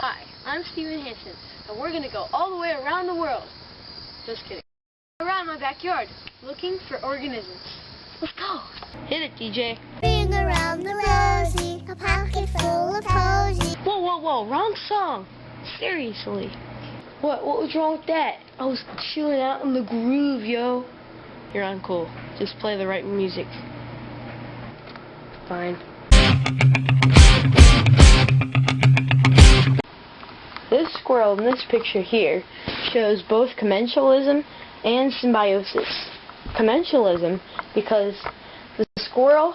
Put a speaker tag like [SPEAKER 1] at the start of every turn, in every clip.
[SPEAKER 1] Hi, I'm Steven Hansen, and we're going to go all the way around the world. Just kidding. Around my backyard, looking for organisms. Let's go. Hit it, DJ.
[SPEAKER 2] Ring around the rosy, a pocket full of posies.
[SPEAKER 1] Whoa, whoa, whoa, wrong song. Seriously. What was wrong with that? I was chilling out in the groove, yo. You're uncool. Just play the right music. Fine. This squirrel in this picture here shows both commensalism and symbiosis. Commensalism because the squirrel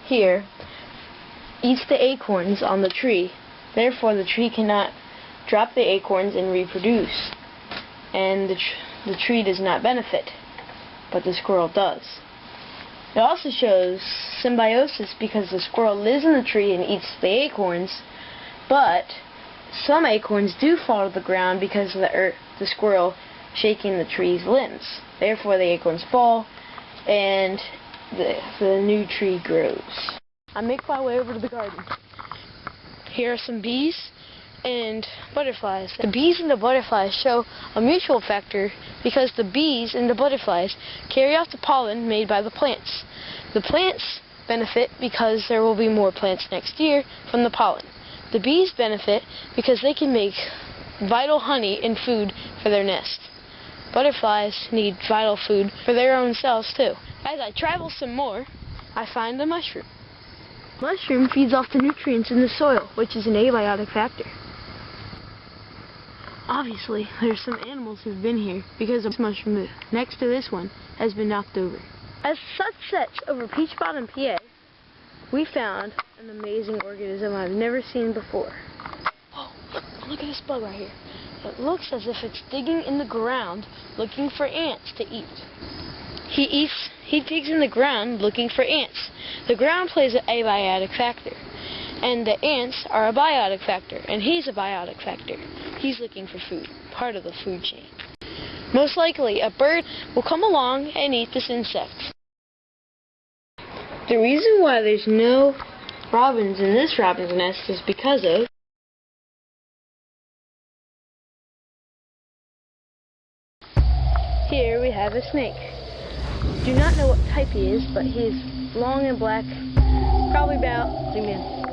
[SPEAKER 1] here eats the acorns on the tree, therefore the tree cannot drop the acorns and reproduce, and the tree does not benefit, but the squirrel does. It also shows symbiosis because the squirrel lives in the tree and eats the acorns, but some acorns do fall to the ground because of the squirrel shaking the tree's limbs. Therefore, the acorns fall, and the new tree grows. I make my way over to the garden. Here are some bees and butterflies. The bees and the butterflies show a mutual factor because the bees and the butterflies carry off the pollen made by the plants. The plants benefit because there will be more plants next year from the pollen. The bees benefit because they can make vital honey and food for their nest. Butterflies need vital food for their own selves too. As I travel some more, I find a mushroom. Mushroom feeds off the nutrients in the soil, which is an abiotic factor. Obviously, there's some animals who've been here because this mushroom next to this one has been knocked over. As sunsets over Peach Bottom, PA, we found an amazing organism I've never seen before. Oh, look at this bug right here. It looks as if it's digging in the ground looking for ants to eat. He digs in the ground looking for ants. The ground plays an abiotic factor, and the ants are a biotic factor, and he's a biotic factor. He's looking for food, part of the food chain. Most likely, a bird will come along and eat this insect. The reason why there's no robins in this robin's nest is because of here we have a snake. Do not know what type he is, but he's long and black, probably about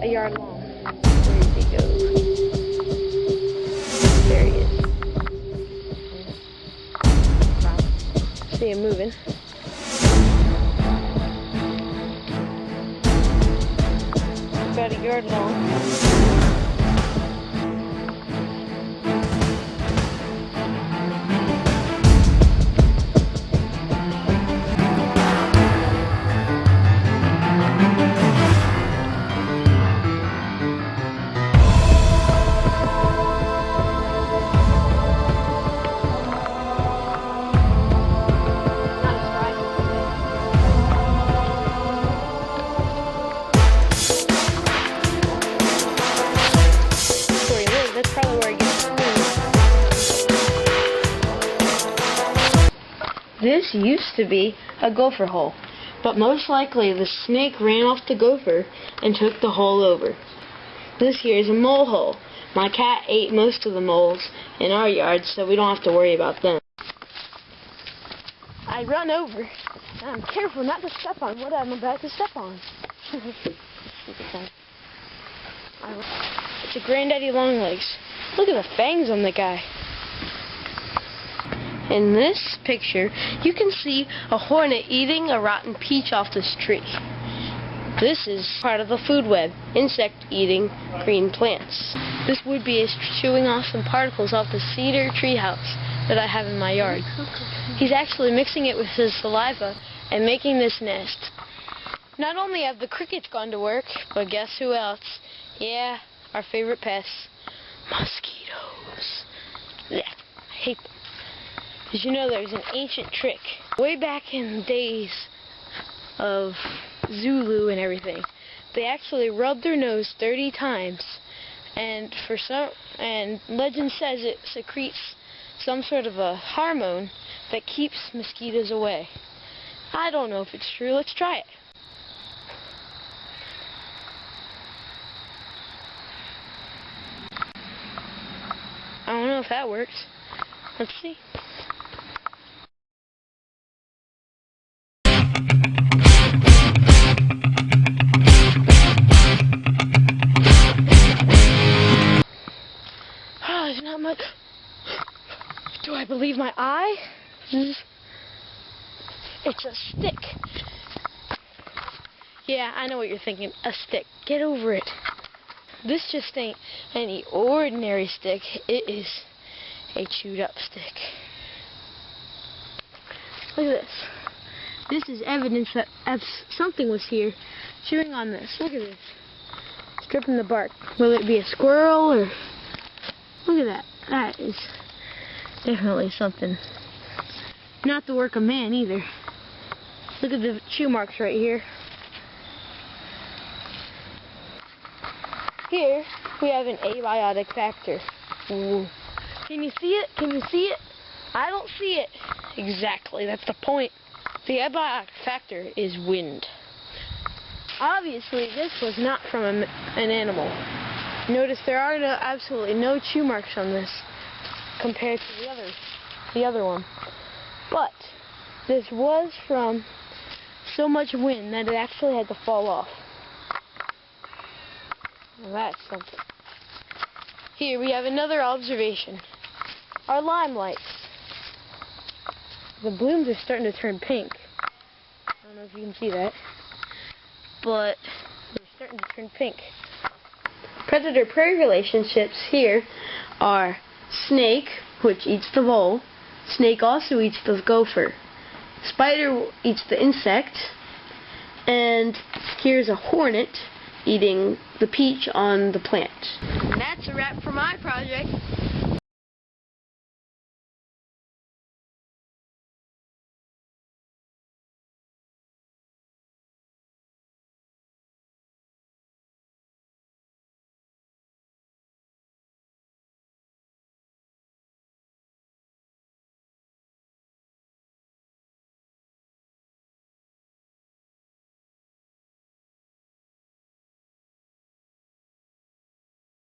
[SPEAKER 1] a yard long. Where did he go? There he is. Wow. See him moving. About a yard long. That's probably where he gets his food. This used to be a gopher hole, but most likely the snake ran off the gopher and took the hole over. This here is a mole hole. My cat ate most of the moles in our yard, so we don't have to worry about them. I run over, and I'm careful not to step on what I'm about to step on. It's a granddaddy longlegs. Look at the fangs on the guy. In this picture, you can see a hornet eating a rotten peach off this tree. This is part of the food web, insect eating green plants. This would-be is chewing off some particles off the cedar treehouse that I have in my yard. He's actually mixing it with his saliva and making this nest. Not only have the crickets gone to work, but guess who else? Yeah, our favorite pests, mosquitoes. Yeah, I hate them. Did you know there's an ancient trick? Way back in the days of Zulu and everything, they actually rubbed their nose 30 times, and legend says it secretes some sort of a hormone that keeps mosquitoes away. I don't know if it's true. Let's try it. if that works. Let's see. Oh, there's not much. Do I believe my eye? It's a stick. Yeah, I know what you're thinking. A stick. Get over it. This just ain't any ordinary stick. It is a chewed up stick. Look at this. This is evidence that something was here chewing on this. Look at this. Stripping the bark. Whether it be a squirrel or... Look at that. That is definitely something. Not the work of man either. Look at the chew marks right here. Here we have an abiotic factor. Ooh. Can you see it? Can you see it? I don't see it. Exactly, that's the point. The abiotic factor is wind. Obviously, this was not from an animal. Notice there are absolutely no chew marks on this compared to the other one. But this was from so much wind that it actually had to fall off. Now that's something. Here we have another observation. Our lime lights. The blooms are starting to turn pink. I don't know if you can see that. But they're starting to turn pink. Predator-prey relationships here are snake, which eats the vole. Snake also eats the gopher. Spider eats the insect. And here's a hornet eating the peach on the plant. And that's a wrap for my project.